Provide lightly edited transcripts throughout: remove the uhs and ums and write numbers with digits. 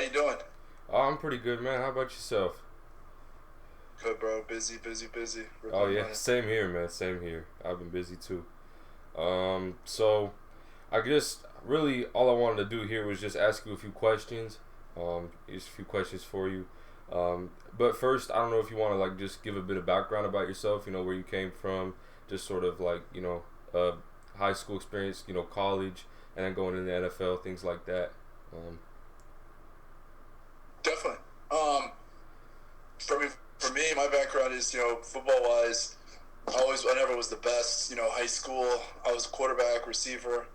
you doing? Oh, I'm pretty good, man. How about yourself? Good, bro. Busy, busy, busy. Oh Ripping yeah, money. same here, man. Same here. I've been busy too. So I guess really all I wanted to do here was just ask you a few questions. Just a few questions for you. But first, I don't know if you want to like just give a bit of background about yourself. You know where you came from, just sort of like uh, high school experience, college, and then going into the NFL, things like that. Um, Definitely. Um, for me, my background is football wise. I never was the best. High school, I was quarterback, receiver.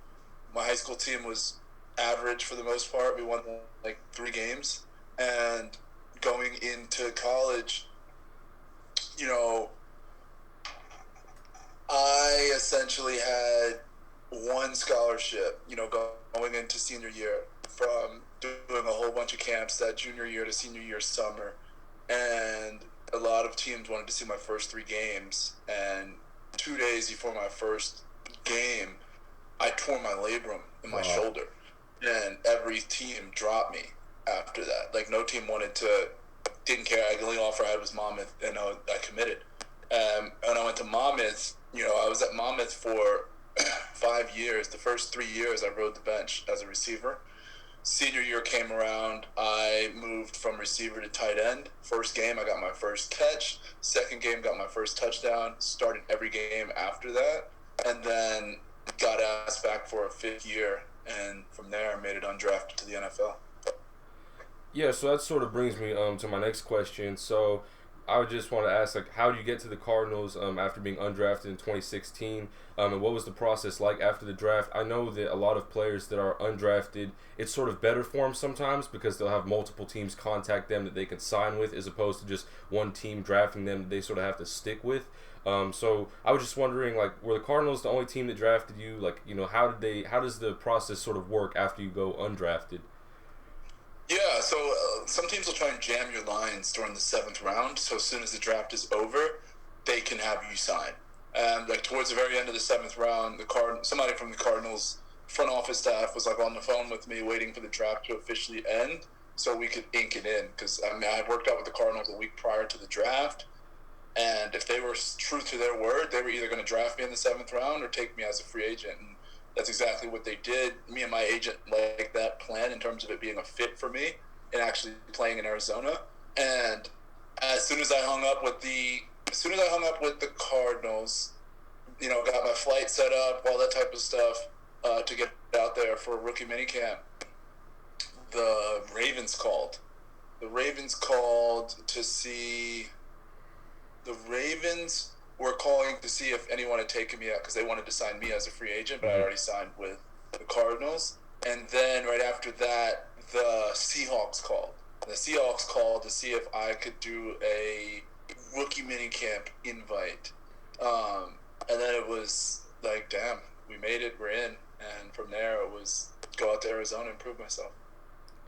My high school team was average for the most part. We won like 3 games, and going into college, you know, I essentially had one scholarship, going into senior year from doing a whole bunch of camps that junior year to senior year summer. And a lot of teams wanted to see my first 3 games. And 2 days before my first game, I tore my labrum in my wow. shoulder. And every team dropped me after that. Like, no team didn't care. The only offer I had was Monmouth, and I committed. And I went to Monmouth. I was at Monmouth for 5 years. The first 3 years, I rode the bench as a receiver. Senior year came around. I moved from receiver to tight end. First game, I got my first catch. Second game, got my first touchdown. Started every game after that. And then got asked back for a fifth year. And from there, I made it undrafted to the NFL. Yeah, so that sort of brings me to my next question. So I would just want to ask, like, how did you get to the Cardinals after being undrafted in 2016? And what was the process like after the draft? I know that a lot of players that are undrafted, it's sort of better for them sometimes because they'll have multiple teams contact them that they can sign with, as opposed to just one team drafting them that they sort of have to stick with. So I was just wondering, like, were the Cardinals the only team that drafted you? Like, how does the process sort of work after you go undrafted? Yeah, so some teams will try and jam your lines during the seventh round. So as soon as the draft is over, they can have you sign. And like towards the very end of the seventh round, somebody from the Cardinals front office staff was like on the phone with me, waiting for the draft to officially end, so we could ink it in. Because I had worked out with the Cardinals a week prior to the draft, and if they were true to their word, they were either going to draft me in the seventh round or take me as a free agent. And that's exactly what they did. Me and my agent liked that plan in terms of it being a fit for me and actually playing in Arizona. And as soon as I hung up with the Cardinals, got my flight set up, all that type of stuff, to get out there for a rookie minicamp. The Ravens called. The Ravens called to see the Ravens were calling to see if anyone had taken me out because they wanted to sign me as a free agent, but I Mm-hmm. already signed with the Cardinals. And then right after that, the Seahawks called. The Seahawks called to see if I could do a rookie minicamp invite. And then it was like, damn, we made it, we're in. And from there, it was go out to Arizona and prove myself.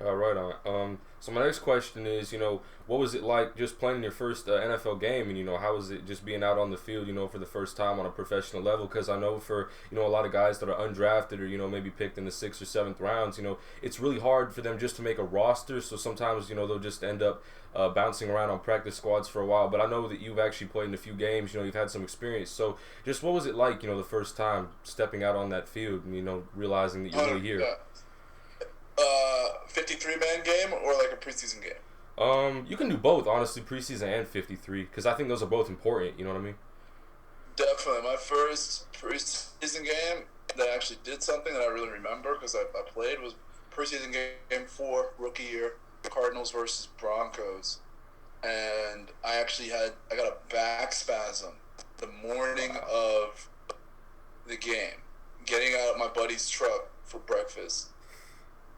Right on. So my next question is, what was it like just playing your first NFL game, and how was it just being out on the field, for the first time on a professional level? Because I know for a lot of guys that are undrafted or maybe picked in the sixth or seventh rounds, it's really hard for them just to make a roster. So sometimes they'll just end up bouncing around on practice squads for a while. But I know that you've actually played in a few games. You've had some experience. So just what was it like, the first time stepping out on that field and realizing that you're really here? 53-man game or like a preseason game? You can do both, honestly, preseason and 53, because I think those are both important. You know what I mean? Definitely. My first preseason game that I actually did something that I really remember because I played was preseason game 4, rookie year, Cardinals versus Broncos. And I got a back spasm the morning Wow. of the game, getting out of my buddy's truck for breakfast.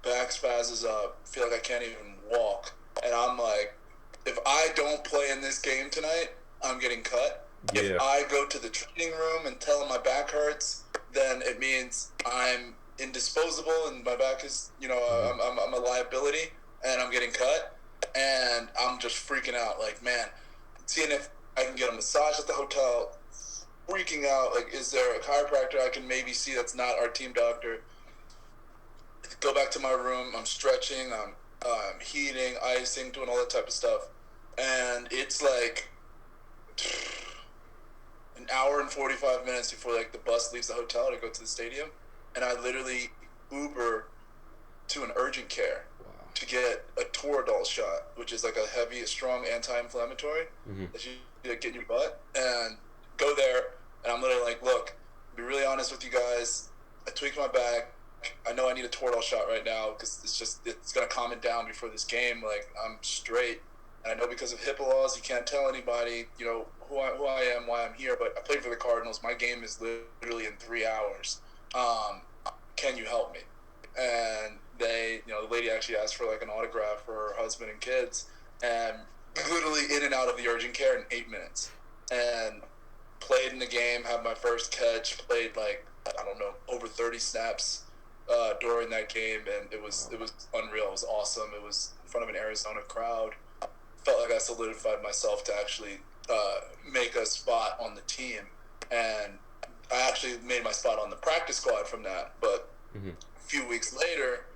Back spazzes up, feel like I can't even walk. And I'm like, if I don't play in this game tonight, I'm getting cut. If Yeah. I go to the training room and tell them my back hurts, then it means I'm indisposable and my back is, Hmm. I'm a liability and I'm getting cut. And I'm just freaking out. Like, man, seeing if I can get a massage at the hotel, freaking out. Like, is there a chiropractor I can maybe see that's not our team doctor? Go back to my room. I'm stretching. I'm heating, icing, doing all that type of stuff. And it's like an hour and 45 minutes before like the bus leaves the hotel to go to the stadium. And I literally Uber to an urgent care to get a Toradol shot, which is like a heavy, strong anti-inflammatory that you like, get in your butt, and go there. And I'm literally like, look, to be really honest with you guys, I tweaked my back. I know I need a Toradol shot right now because it's gonna calm it down before this game. Like, I'm straight, and I know because of HIPAA laws, you can't tell anybody, who I am, why I'm here. But I played for the Cardinals. My game is literally in 3 hours. Can you help me? And the lady actually asked for like an autograph for her husband and kids, and literally in and out of the urgent care in 8 minutes. And played in the game, had my first catch, played like, I don't know, over 30 snaps during that game, and it was unreal. It was awesome. It was in front of an Arizona crowd. Felt like I solidified myself to actually make a spot on the team, and I actually made my spot on the practice squad from that. But a few weeks later,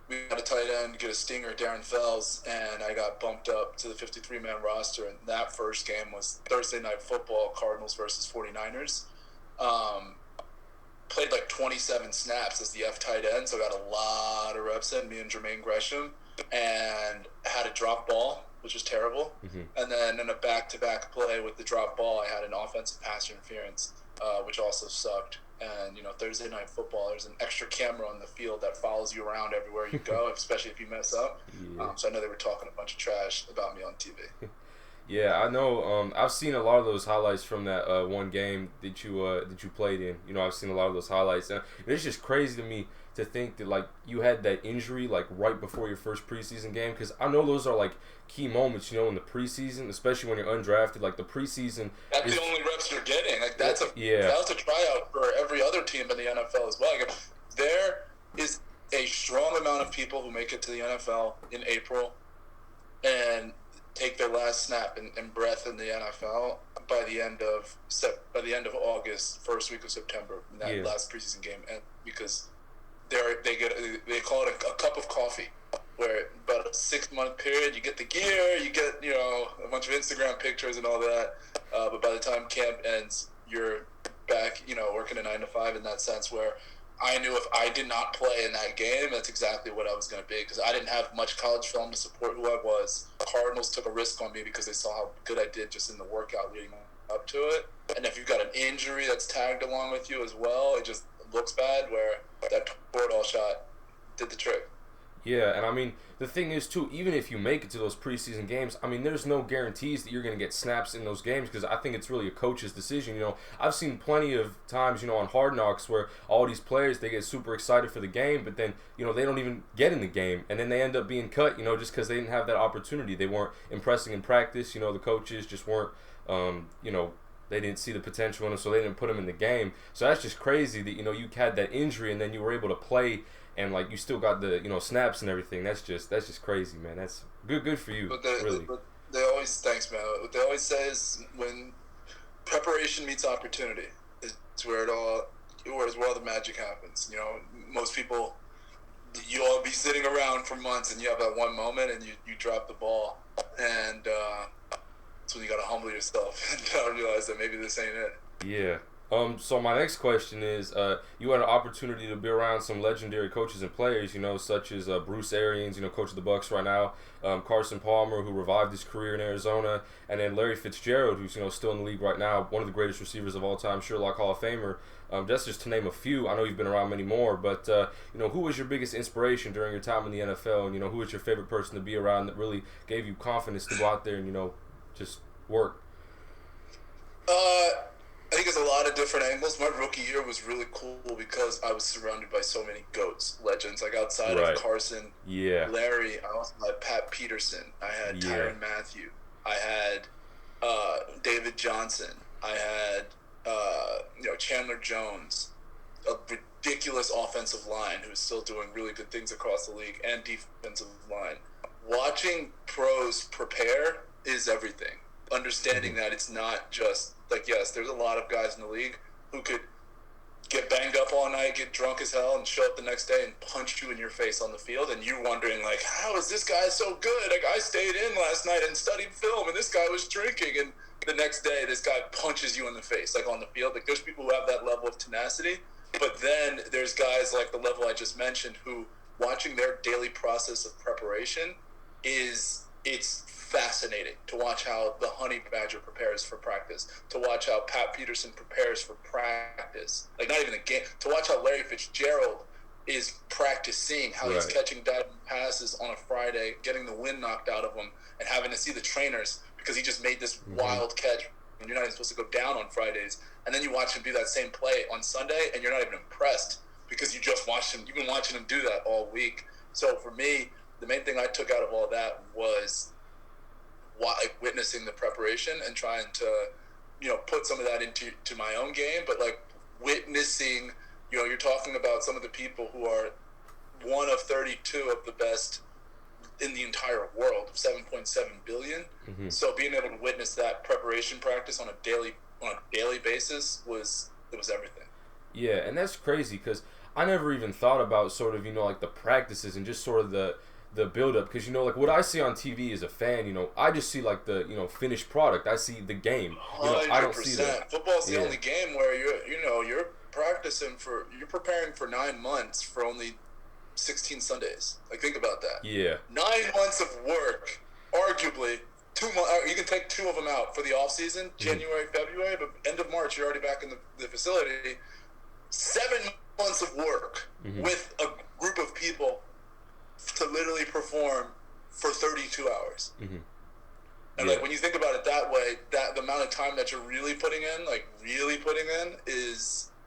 we got a tight end, get a stinger, Darren Fells, and I got bumped up to the 53-man roster. And that first game was Thursday Night Football, Cardinals versus 49ers. Played like 27 snaps as the F tight end, so I got a lot of reps in, me and Jermaine Gresham, and had a drop ball, which was terrible. And then in a back-to-back play with the drop ball, I had an offensive pass interference, which also sucked. And, Thursday Night Football, there's an extra camera on the field that follows you around everywhere you go, especially if you mess up. So I know they were talking a bunch of trash about me on TV. Yeah, I know. I've seen a lot of those highlights from that one game that you played in. I've seen a lot of those highlights, and it's just crazy to me to think that like you had that injury like right before your first preseason game, because I know those are like key moments, in the preseason, especially when you're undrafted. Like the preseason, that's the only reps you're getting. Like that's a tryout for every other team in the NFL as well. Like, there is a strong amount of people who make it to the NFL in April and take their last snap and breath in the NFL by the end of August, first week of September, in that last preseason game, and because they call it a cup of coffee, where about a 6-month period you get the gear, you get a bunch of Instagram pictures and all that, but by the time camp ends, you're back working a 9 to 5 in that sense, where I knew if I did not play in that game, that's exactly what I was going to be, because I didn't have much college film to support who I was. Cardinals took a risk on me because they saw how good I did just in the workout leading up to it. And if you've got an injury that's tagged along with you as well, it just looks bad, where that Toradol shot did the trick. Yeah, and I mean, the thing is, too, even if you make it to those preseason games, I mean, there's no guarantees that you're going to get snaps in those games, because I think it's really a coach's decision. I've seen plenty of times, on Hard Knocks, where all these players, they get super excited for the game, but then, they don't even get in the game, and then they end up being cut, just because they didn't have that opportunity. They weren't impressing in practice, the coaches just weren't, they didn't see the potential in them, so they didn't put them in the game. So that's just crazy that, you had that injury, and then you were able to play, and like you still got the snaps and everything. That's just crazy, man. That's good for you. But really. They always thanks, man. What they always say is when preparation meets opportunity, it's where all the magic happens. Most people, you all be sitting around for months, and you have that one moment, and you drop the ball, and that's when you gotta humble yourself and realize that maybe this ain't it. Yeah. So my next question is, you had an opportunity to be around some legendary coaches and players, such as Bruce Arians, coach of the Bucs right now, Carson Palmer, who revived his career in Arizona, and then Larry Fitzgerald, who's still in the league right now, one of the greatest receivers of all time, Sherlock Hall of Famer. That's just to name a few. I know you've been around many more, but who was your biggest inspiration during your time in the NFL, and who was your favorite person to be around that really gave you confidence to go out there and just work? I think it's a lot of different angles. My rookie year was really cool because I was surrounded by so many GOATs, legends. Like outside of Carson, Larry, I also had Pat Peterson. I had Tyrann Mathieu. I had David Johnson. I had Chandler Jones, a ridiculous offensive line who's still doing really good things across the league, and defensive line. Watching pros prepare is everything. Understanding that it's not just like, yes, there's a lot of guys in the league who could get banged up all night, get drunk as hell, and show up the next day and punch you in your face on the field, and you wondering, like, how is this guy so good? Like, I stayed in last night and studied film, and this guy was drinking, and the next day this guy punches you in the face, like, on the field. Like, there's people who have that level of tenacity, but then there's guys like the level I just mentioned who, watching their daily process of preparation it's fascinating to watch how the honey badger prepares for practice, to watch how Pat Peterson prepares for practice, like not even a game, to watch how Larry Fitzgerald is practicing, how he's catching diving passes on a Friday, getting the wind knocked out of him, and having to see the trainers because he just made this wild catch and you're not even supposed to go down on Fridays, and then you watch him do that same play on Sunday and you're not even impressed because you just watched him, you've been watching him do that all week. So for me, the main thing I took out of all that was witnessing the preparation and trying to, put some of that into my own game, but like witnessing, you're talking about some of the people who are one of 32 of the best in the entire world, 7.7 billion. Mm-hmm. So being able to witness that preparation practice on a daily basis was everything. Yeah, and that's crazy because I never even thought about sort of, like the practices and just sort of the build-up, because like what I see on TV as a fan, I just see like the finished product. I see the game. 100%. I don't see that. Football's the only game where you're preparing for 9 months for only 16 Sundays. Like, think about that. Yeah. 9 months of work, arguably 2 months. You can take 2 of them out for the off season, January, February, but end of March you're already back in the facility. 7 months of work with a group of people to literally perform for 32 hours. Mm-hmm. And like when you think about it that way, that the amount of time that you're really putting in,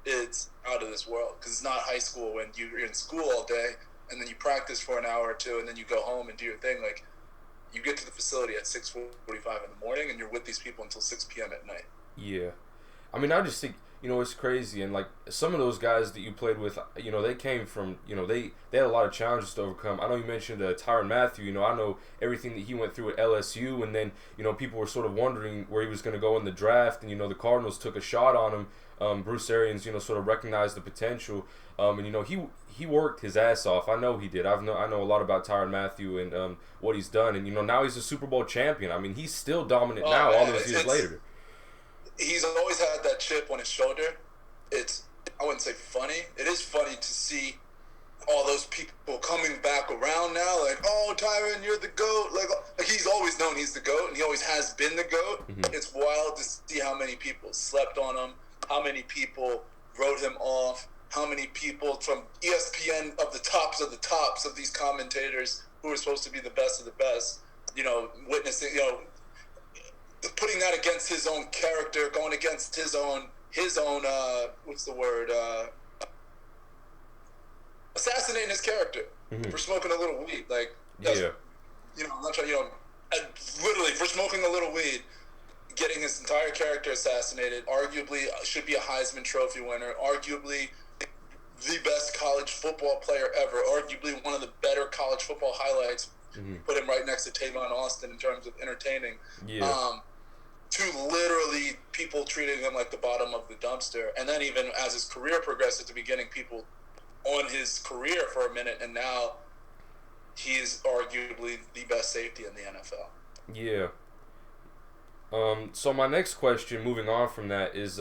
it's out of this world. Because it's not high school when you're in school all day and then you practice for an hour or two and then you go home and do your thing. Like, you get to the facility at 6:45 in the morning and you're with these people until 6 p.m. at night. Yeah. I mean, I just think, it's crazy. And, like, some of those guys that you played with, they came from, they had a lot of challenges to overcome. I know you mentioned Tyrann Mathieu. I know everything that he went through at LSU. And then, people were sort of wondering where he was going to go in the draft. And, the Cardinals took a shot on him. Bruce Arians, sort of recognized the potential. And, he worked his ass off. I know he did. I know a lot about Tyrann Mathieu and what he's done. And, now he's a Super Bowl champion. I mean, he's still dominant now, all those years later. He's always had that chip on his shoulder. I wouldn't say funny. It is funny to see all those people coming back around now. Like, oh, Tyrann, you're the GOAT. Like he's always known he's the GOAT, and he always has been the GOAT. Mm-hmm. It's wild to see how many people slept on him, how many people wrote him off, how many people from ESPN of the tops of these commentators who are supposed to be the best of the best, witnessing, putting that against his own character, going against his own what's the word? Assassinating his character for smoking a little weed. Like, I'm not trying, literally for smoking a little weed, getting his entire character assassinated. Arguably should be a Heisman Trophy winner. Arguably the best college football player ever. Arguably one of the better college football highlights. Put him right next to Tavon Austin in terms of entertaining. Yeah. To literally people treating him like the bottom of the dumpster. And then even as his career progressed, at the beginning, people on his career for a minute, and now he's arguably the best safety in the NFL. Yeah. So my next question, moving on from that, is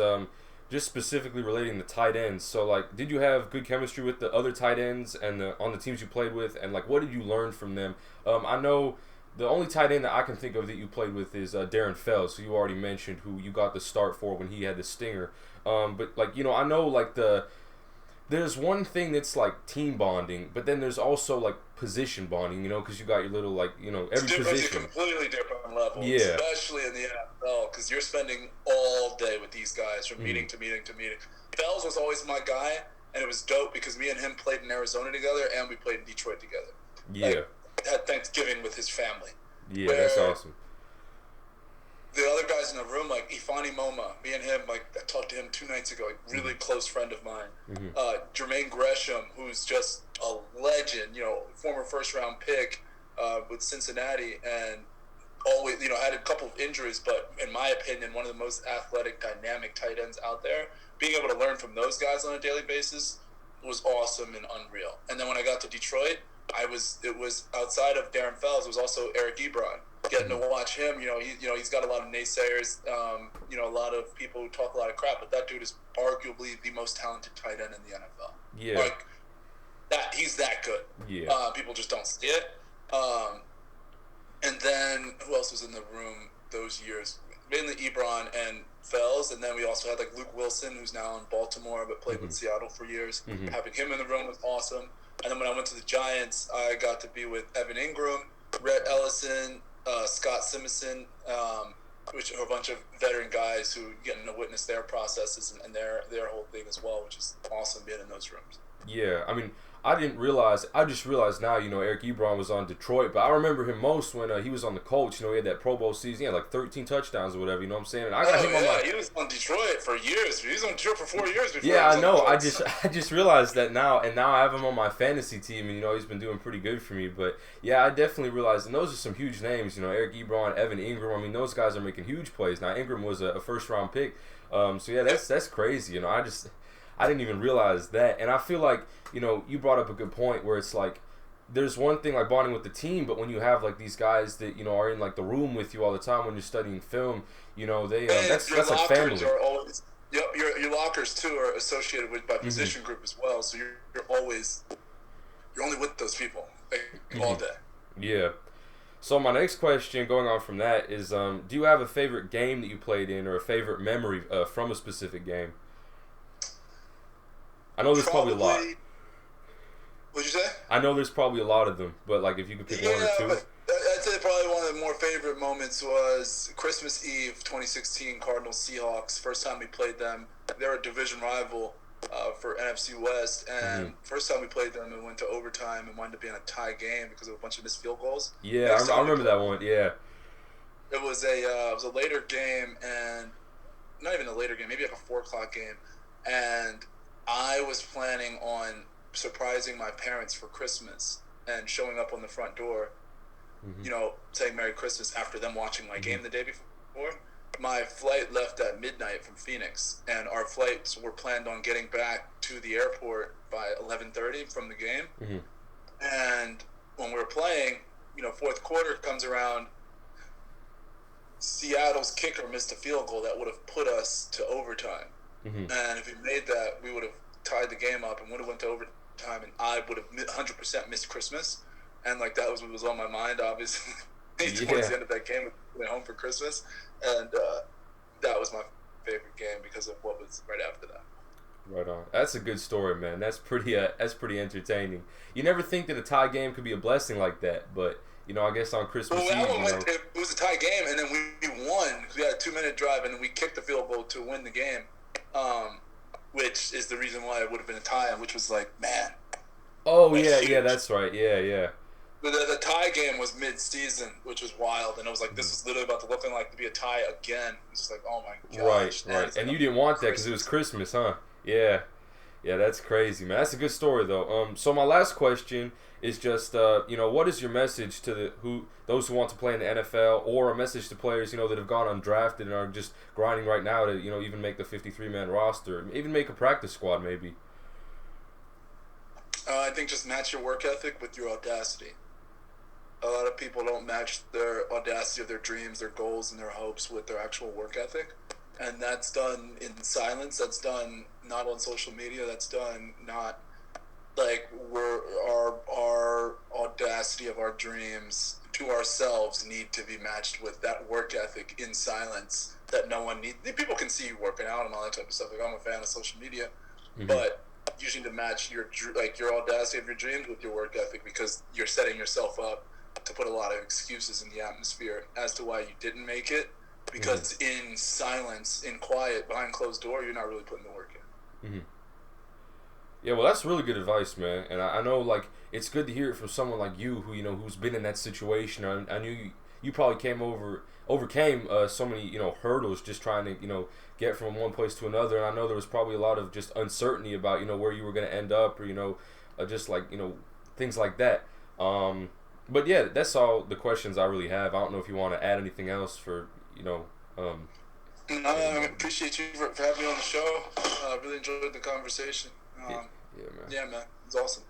just specifically relating to tight ends. So, like, did you have good chemistry with the other tight ends and on the teams you played with? And, like, what did you learn from them? I know the only tight end that I can think of that you played with is Darren Fells, who you already mentioned, who you got the start for when he had the stinger. But, like, I know, like, there's one thing that's, like, team bonding, but then there's also, like, position bonding, because you got your little, like, every position. It's a completely different level, yeah. Especially in the NFL, because you're spending all day with these guys from meeting to meeting to meeting. Fells was always my guy, and it was dope because me and him played in Arizona together, and we played in Detroit together. Yeah. Like, had Thanksgiving with his family. Yeah, that's awesome. The other guys in the room, like Ifani Moma, me and him, like, I talked to him 2 nights ago, like, really close friend of mine. Jermaine Gresham, who's just a legend, former first-round pick with Cincinnati, and always, had a couple of injuries, but in my opinion, one of the most athletic, dynamic tight ends out there. Being able to learn from those guys on a daily basis was awesome and unreal. And then when I got to Detroit, it was outside of Darren Fells, it was also Eric Ebron. Getting to watch him, he's got a lot of naysayers, a lot of people who talk a lot of crap, but that dude is arguably the most talented tight end in the NFL. Yeah. Like, he's that good. Yeah. People just don't see it. And then who else was in the room those years? Mainly Ebron and Fells, and then we also had like Luke Wilson, who's now in Baltimore but played with Seattle for years. Having him in the room was awesome. And then when I went to the Giants, I got to be with Evan Ingram, Rhett Ellison, Scott Simpson, which are a bunch of veteran guys who getting to witness their processes and their whole thing as well, which is awesome being in those rooms. Yeah, I mean, I just realized now, Eric Ebron was on Detroit, but I remember him most when he was on the Colts. He had that Pro Bowl season. He had like 13 touchdowns or whatever, you know what I'm saying? And I got him on he was on Detroit for years. He was on Detroit for 4 years before. Yeah, I know. I just realized that now, and now I have him on my fantasy team, and he's been doing pretty good for me. But yeah, I definitely realized, and those are some huge names, Eric Ebron, Evan Ingram. I mean, those guys are making huge plays. Now, Ingram was a first-round pick. So yeah, that's crazy. I didn't even realize that. And I feel like, you brought up a good point where it's like, there's one thing like bonding with the team, but when you have like these guys that, are in like the room with you all the time when you're studying film, that's like family. Are always, your lockers too are associated with by position group as well. So you're only with those people all day. Yeah. So my next question, going on from that, is do you have a favorite game that you played in or a favorite memory from a specific game? I know there's probably a lot. What'd you say? I know there's probably a lot of them, but like if you could pick one or two. But I'd say probably one of the more favorite moments was Christmas Eve, 2016, Cardinals Seahawks. First time we played them. They're a division rival for NFC West, and first time we played them, it went to overtime and wound up being a tie game because of a bunch of missed field goals. Yeah, I remember that one. Yeah. It was a later game, and not even a later game, maybe like a 4:00 game, and I was planning on surprising my parents for Christmas and showing up on the front door, saying Merry Christmas after them watching my game the day before. My flight left at midnight from Phoenix, and our flights were planned on getting back to the airport by 11:30 from the game. And when we were playing, fourth quarter comes around, Seattle's kicker missed a field goal that would have put us to overtime. And if he made that, we would have tied the game up and would have went to overtime, and I would have 100% missed Christmas. And like that was what was on my mind, obviously. Towards the end of that game, we went home for Christmas, and that was my favorite game because of what was right after that. Right on. That's a good story, man. That's pretty entertaining. You never think that a tie game could be a blessing like that, but I guess on Christmas Eve, it was a tie game, and then we won because we had a 2-minute drive, and then we kicked the field goal to win the game. Which is the reason why it would have been a tie, which was like, man. Oh, yeah, that's right. Yeah. The tie game was mid-season, which was wild, and it was like, this is literally about to look like to be a tie again. It's just like, oh my gosh. Right. And you didn't want that because it was Christmas, huh? Yeah. Yeah, that's crazy, man. That's a good story, though. So my last question is just, what is your message to those who want to play in the NFL, or a message to players, that have gone undrafted and are just grinding right now to, even make the 53-man roster, even make a practice squad, maybe? I think just match your work ethic with your audacity. A lot of people don't match their audacity of their dreams, their goals, and their hopes with their actual work ethic. And that's done in silence. That's done not on social media. That's done not like our audacity of our dreams to ourselves need to be matched with that work ethic in silence that no one needs. People can see you working out and all that type of stuff. Like, I'm a fan of social media, but you need to match your audacity of your dreams with your work ethic, because you're setting yourself up to put a lot of excuses in the atmosphere as to why you didn't make it, because in silence, in quiet, behind closed door, you're not really putting the work in. Yeah, well, that's really good advice, man. And I know, like, it's good to hear it from someone like you who, who's been in that situation. I knew you probably overcame so many, hurdles just trying to, get from one place to another. And I know there was probably a lot of just uncertainty about, where you were going to end up, or, just like, things like that. But yeah, that's all the questions I really have. I don't know if you want to add anything else for No, I appreciate you for having me on the show. I really enjoyed the conversation. Yeah, man. Yeah, man. It's awesome.